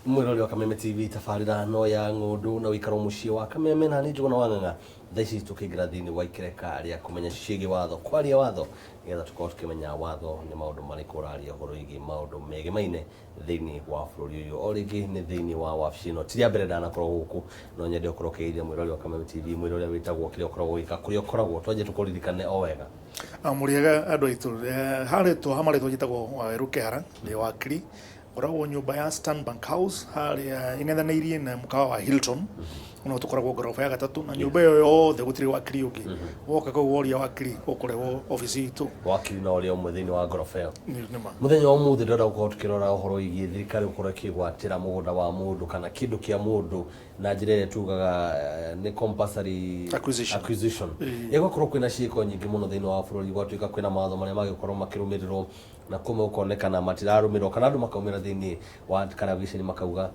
Mwirori wa Kameme TV tafarira no ya ng'ondu na wikaro muciĩ wa Kameme na nĩ Njũgũna wa Ng'ang'a thaa ici tũkĩingĩra thĩinĩ wa ikereka rĩa kũmenya ciĩgiĩ watho kwaria watho nĩgetha tũkorwo tũkĩmenya watho nĩ maũndũ marĩkũ ũraria ũhoro wĩgiĩ maũndũ megemainie thĩinĩ wa bũrũri ũyũ o rĩngĩ nĩ thĩinĩ wa wabici ĩno ti rĩa mbere ndanakorwo gũkũ no nyende ũkorwo ũkĩgeithia mwĩrori wa Kameme TV mwĩrori ũrĩa wĩtagwo kĩrĩa ũkoragwo ũgĩka kũrĩa ũkoragwo twanjie tũkũririkane o wega mũrĩega andũ aitũ harĩ tũhamarĩtwo njĩtagwo Waweru Kĩhara nĩ wakiri ũragwo nyũmba ya Stanbank House harĩa ing'ethanĩirie na mũkawa wa Hilton no tũkoragwo ngoroba ya gatatũ na nyũmba ĩyo yothe gũtirĩ wakiri ũngĩ woka kau woria wakiri ũkũrehwo ofici itũ wakiri no ũrĩa ũmwe thĩinĩ wa ngoroba ĩyo mũthenya wa ũmũthĩ ndĩrenda gũkorwo tũkĩrora ũhoro wĩgiĩ thirikari gũkorwo ĩkĩgwatĩra mũgũnda wa mũndũ kana kĩndũ kĩa mũndũ na njĩra ĩrĩa tugaga nĩ compulsory acquisition ĩgakorwo kwĩna ciĩko nyingĩ mũno thĩinĩ wa bũrũri gwatuĩka kwĩna mawatho marĩa magĩkorwo makĩrũmĩrĩrwo na kũmwe gũkonekana matirarũmĩrĩrwo kana andũ makaumĩra thĩinĩ wa karaviceni makauga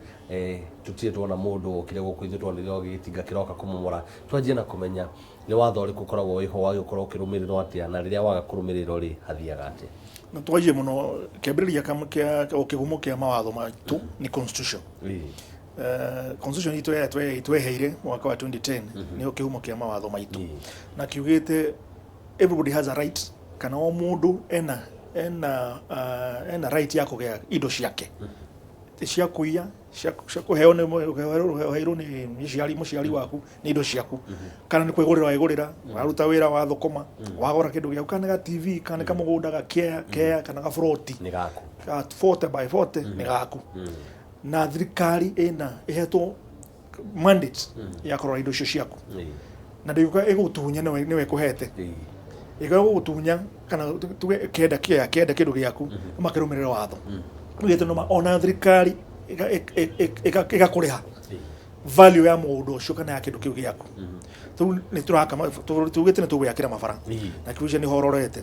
tũtirĩ tuona mũndũ ũkĩrĩ gũkũ ithuĩ tuonire gĩtinga kĩroka kũmomora twanjie na kũmenya nĩ watho ũrĩkũ ũkoragwo wĩho wagĩkorwo ũkĩrũmĩrĩrwo atĩa na rĩrĩa waga kũrũmĩrĩrwo rĩ hathiaga atĩa na twanjie mũno kĩambĩrĩria kĩa kĩhumo kĩa mawatho maitũ nĩ constitution constitution itũ tweheire mwaka wa 2010 nĩyo kĩhumo kĩa mawatho maitũ na kiugĩte everybody has a right kana o mũndũ ena right ya kũgĩa indo ciake cia kũiya cia kũheo nĩ mũciari waku nĩ indo ciaku kana nĩ kwĩgũrĩra waigũrĩra waruta wĩra wa thũkũma wagũra kĩndũ gĩaku kana ga TV kana kamũgũnda gakea kana gaburoti nĩ gaku 40 by 40 nĩ gaku na thirikari ĩhetwo mandate ya kũrora indo icio ciaku na ndĩuka ĩgũtunya nĩwe ĩkũhete ĩgũtunya kana tuge kenda kĩndũ gĩaku makĩrũmĩrĩra watho ũgĩte no ona thirikari ĩgakũrĩha value ya mũndũ ũcio kana ya kĩndũ kĩu gĩaku tu nĩ turaka tugĩte nĩ tũgwĩakĩra mabara na kiuja nĩ hororete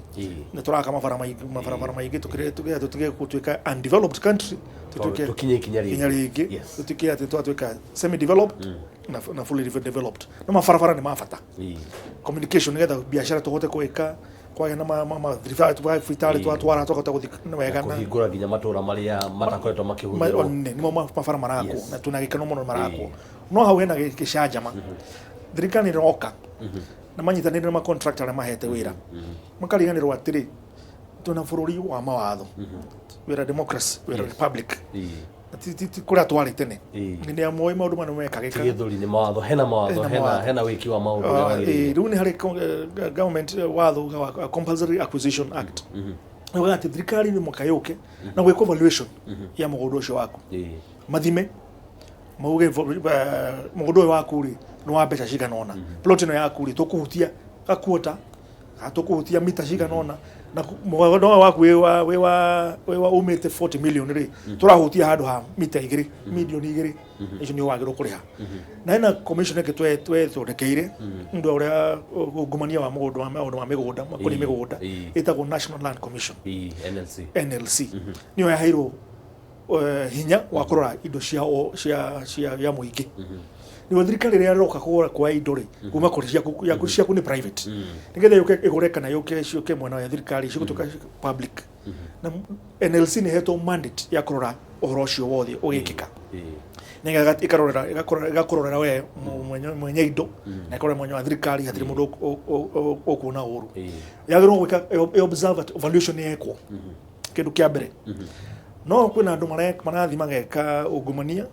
nĩ turaka mabara maingĩ tũtige gũtuĩka undeveloped country tukinye ikinya rĩngĩ tũtuĩke atĩ twatuĩka semi developed na fully developed no mabarabara nĩ mabata communication nĩgetha biacara tũhote gwĩka kwa na thibitarĩ twatwara tũkahota gũthiĩ wega na kũhingũra nginya matũũra marĩa matakoretwo makĩhũthĩrwo nĩmo mabara marakwo na tunagĩkeno mũno marakwo no hau hena gĩcanjama thirikari ĩroka na manyitanĩire na contractor arĩa mahete wĩra makariganĩrwo atĩrĩ twĩna bũrũri wa mawatho wĩra democracy wĩra republic kũrĩa twarĩ tene nĩ amwe maũndũ manene mekagĩka gĩthũri nĩ mawatho hena wĩki wa maũndũ rĩu nĩ harĩ government watho wa compulsory acquisition act nĩuga atĩ thirikari nĩ mũka yũke na gwĩka evaluation ya mũgũnda ũcio waku mathime mauge mũgũnda ũyũ waku rĩ nĩ wa mbeca cigana ũna plot ĩno yaku rĩ tũkũhutia gakuota tũkũhutia mita cigana ũna na mũgũnda waku wĩ wa umĩte 40 million rĩ tũrahutia handũ ha mita 2 milioni 2 icio nĩ wagĩrĩirwo kũrĩha na hena commission ĩngĩ twethondekeire ndio ũrĩa ungumania wa maũndũ ma mĩgũnda makũrĩ mĩgũnda ĩtagwo National Land Commission NLC nĩyo yaheirwo hinya wa kũrora indo cia ya mũingĩ nĩyo thirikari rĩrĩa roka kũgũra kwa indo rĩ kuma kũrĩ ciaku nĩ private nĩgetha yũke ĩgũre kana yũke ciũke mwena ya thirikari cigũtuĩka public na NLC nĩ hetwo mandate ya kũrora ũhoro ũcio wothe ũgĩkĩka nĩgetha ĩgakũrorera we mwenye indo na ĩkorora mwenye wa thirikari hatirĩ mũndũ ũkuona ũru yagĩrĩirwo gwĩka observe evaluation yekwo kĩndũ kĩa mbere no kwĩna andũ marathi mageka ungumania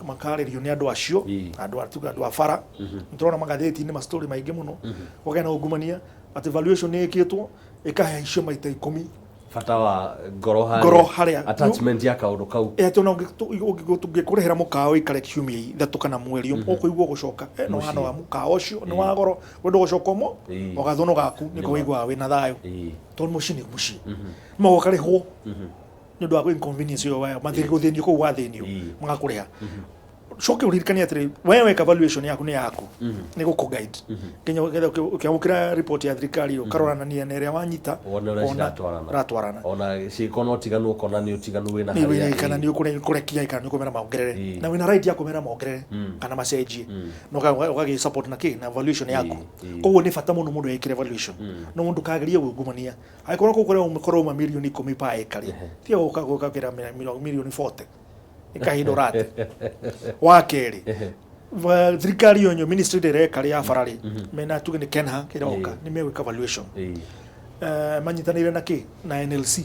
makarĩrio nĩ andũ acio andũ a bara nĩtũrona magathĩti-inĩ mastori maingĩ mũno gũkena ungumania atĩ evaluation nĩ ĩkĩtwo ĩkahe icio maita 10 bata wa ngoro harĩa attachment ya kaũndũ kau tũngĩkũrĩhĩra mũkawa ũikare kiumia ithatũ kana mweri ũkũigua gũcoka no hana wa mũkawa ũcio nĩ wa goro wendo gũcoka mo ũgathono gaku nĩko wĩiguaga wĩna thayũ tondũ mũciĩ nĩ mũciĩ magoka rĩhwo nĩ ũndũ wa inconvenience yo mathĩnio kũu wathĩnio magakũrĩha coke uririkania atĩrĩ wewe weka evaluation yaku nĩ yaku nĩ gũkũ guide nginya ũkĩamũkĩra report ya thirikari ũkaroranania na ĩrĩa wanyita ratwarana ona ciĩko no tiganu ũkona nĩ ũtiganu wĩna harĩa kana nĩ ũkũrekia kana nĩ ũkũmera maongerere na wĩna right ya kũmera maongerere kana macenjie no ũgagĩ support na kĩ na evaluation yaku koguo nĩ bata mũno mũndũ ekire evaluation no mũndũ kageria gwĩngumania angĩkorwo kũrĩa ũmĩkorwo uma milioni 10 pa ekari tiga gũkagĩra milioni 40 ikahindurate wa keri thirikari yonyo ministry direka ya farari mena tuge ni Kenha kiroka ni megwika evaluation manyitanire na ki na NLC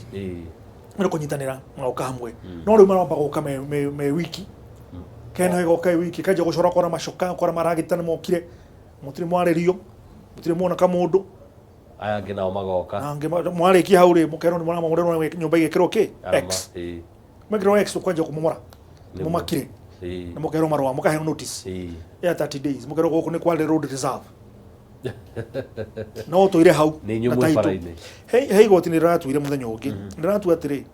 no kunyitanira ngoka hamwe no riu maramba goka me wiki Kenha goka wiki kaje gucora kora macoka kora maragitana mokire mutire mwaririo mutire mwona ka mundu aya ngina o magoka nange mwariki haure mukero ni mwana murero nyumba igekiro ki X magiro X kwanje kumumora mumakire na mukero marwa mukahe notice ya 30 days mukero goku ni kwale road reserve no to ire hau ni nyumu faraine hey goti ni ratu ire muthenya ungi ndiratu atire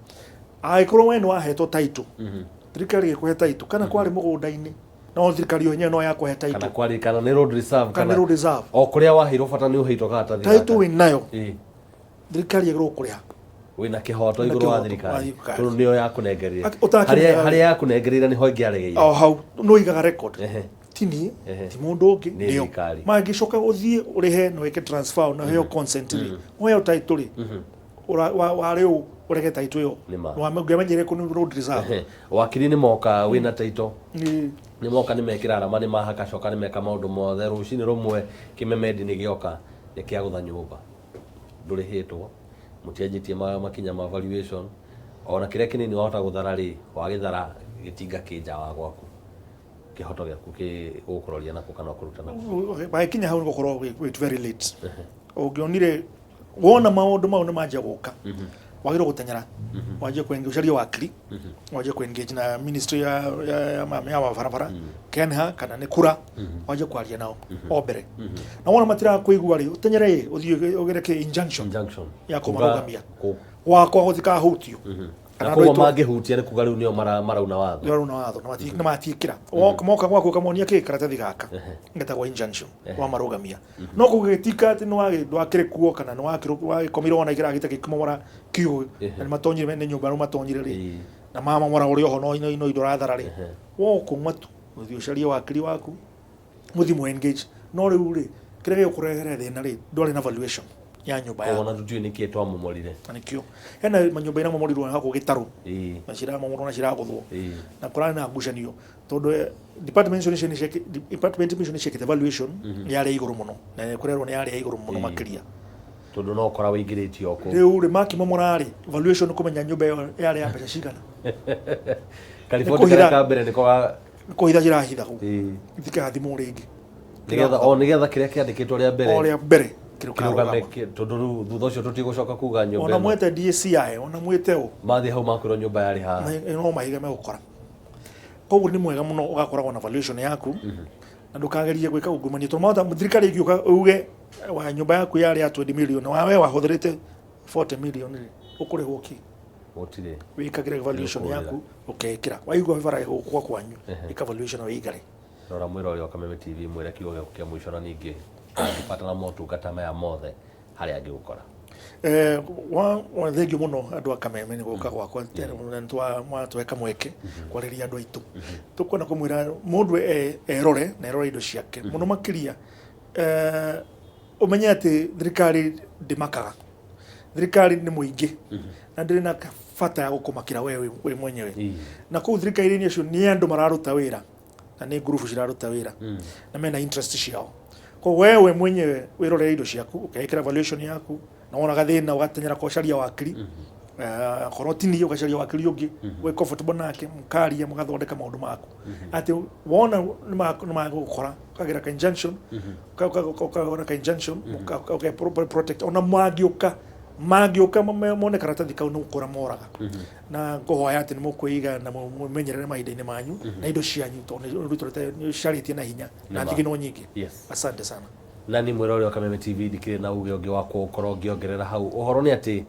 ai koro wenu wa heto title thirikari ikuhe title kana kwari mugunda-ini no thirikari yonye no ya kuhe title kana ni road reserve kana road reserve o kuria wahiro fata ni uheitwo kata title winayo thirikari iguru kuria wina kihoto iguru wa thirikari turu niyo ya kunengeria haria ya kunengerira ni ho ingiaregeire o hau no igaga record tini ti mundu ungi niyo magicoka uthie urihe no weke transfer no heo consent ri oyo title ri wa riu urege title yo wa mgemenyere ku road reserve wakiri ni moka wina title ni moka ni mekira arama ni mahaka coka ni meka maundu mothe rucini rumwe kimemedi ni gioka ni kia gutha nyumba nduri hitwo mutianjitie makinya ma valuation ona kire kinini wahota guthara ri wagithara gitinga kinja wa gwaku kihoto gyaku ki gukuroria nako kana kuruta nako ba kinya hau ngokoro wait very late ugionire wona maundu mau ni manje guka wagiro gutengera waje kwenge ucaria wakiri waje kwengage na ministry ya mabarabara Kenha kana ni kura waje kwaria nao obere na wona matira kuigua ri utenyere uthie ugereke injunction ya kumarugamia wakwa guthika hutio kana kwa mangihutia ni kuga riu nio marauna watho na matikira moka gwaku kamonia ki karatathi gaka ngeta kwa injunction wa marugamia no kugetika ati no wakire kuo kana no wakire komirwo na igira gitake kumora kiu na matonyire ne nyumba no matonyire ri na mama mora uri ho no idorathara ri woku matu uthio caria wakiri waku muthi mu engage no riu ri kirege kurehere thina ri ndori na valuation ya nyumba ya ona tutue niki twamomorire anikio hena manyumba ina momorirwo hako gitaru na shira momorwo na shira guthwo na kurana na ngucanio tondu department mission check evaluation yari iguru muno na kurerwo ni yari iguru muno makiria tondu no kora wingiriti oko riu ri maki momorari valuation kumenya nyumba yari ya pesa cigana California ka mbere niko kuhitha jira hitha ku ithika thimu ringi nigetha kiria kiandikitwo ria mbere kirugame tondu thutha ucio tutigucoka kuga nyumba ona mwete DCI ona mwete o mathi hau makwirwo nyumba yari ha no mahiga megukora koguo ni mwega muno ugakoragwo na valuation yaku na ndukagerie gwika ungumania tondu mauta thirikari igiuka uge wa nyumba yaku yari ya 20 million wawe wahuthirite 40 million ukurihwo ki otire wikagire valuation yaku ukekira waigua vivara gukwa kwanyu ika valuation wa igare rora mwira uria Kameme TV mwira kiugo gyaku kia mwisho na ningi ngipata na motungata maya mothe haria angigukora wa thengio muno andu a Kameme ni guka gwakwa tweka mweke kwariria andu aitu tukona kumwira mundu erore na erore indo ciake muno makiria umenye ati thirikari ndimakaga thirikari ni muingi na ndiri na bata ya gukumakira wewe mwenyewe na kuu thirikari-ini icio ni andu mararuta wira na ni ngurubu ciraruta wira na mena interest ciao ko wewe mwenyewe wirore indo ciaku ukekira valuation yaku na wona gathina ugatenyera kwa sharia wakiri korotini ugacaria wakiri ungi we comfortable nake mukaria mugathondeka maundu maku ati wona ni magukora kagira ka injunction ka injunction ka protect ona magiuka mone karatathi kau nukura moraga na ngohoya ati nimukuiga na mumenyerere mahinda-ini manyu na indo cianyu tondu ruturete caritie na hinya na thigino nyingi asante sana na ni mwira uria Kameme TV ndikire na uge ungi wakwa ukorwo ngiongerera hau uhoro ni ati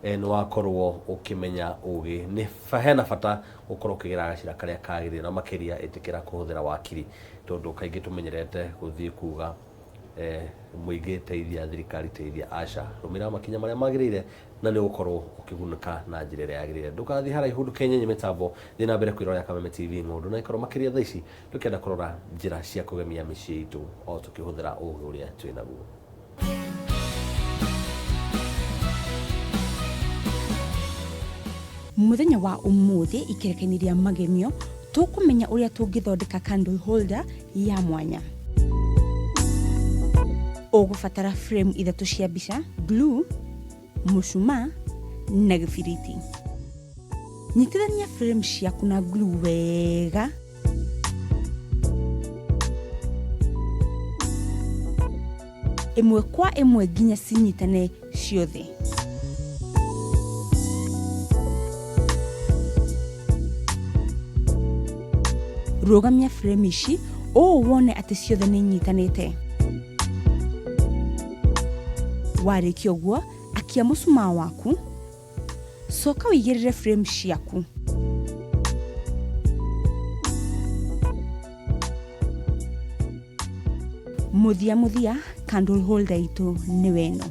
ni wakorwo ukimenya ugi ni hena bata ukorwo ukigira gacira karia kagirire na makiria itikira kuhuthira wakiri tondu kaingi tumenyerete guthie kuga muingi teithia thirikari teithia aca rumira makinya maria magirire na ni gukorwo ukigunika na njira iria yagirire ndukathi haraihu ndukenyenye mitambo thina mbere kwirora Kameme TV maundu na ikorwo makiria thaici tukenda kurora njira cia kugemia micii itu o tukihuthira ugi uria twinaguo. muthenya wa umuthi ikirekaniria magemio tukumenya uria tungithondeka candle holder ya mwanya. Ugubatara frame ithatu cia mbica, glue, mushuma na gibiriti. Nyitithania frame ciaku na glue wega. Imwe kwa imwe nginya cinyitane ciothe. Rugamia frame ici wone ati ciothe ni nyitanite. Warĩkia ũguo, akia mũcumaa waku, coka wĩigĩrĩre frame ciaku. Muthia candle holder itu nĩ weno.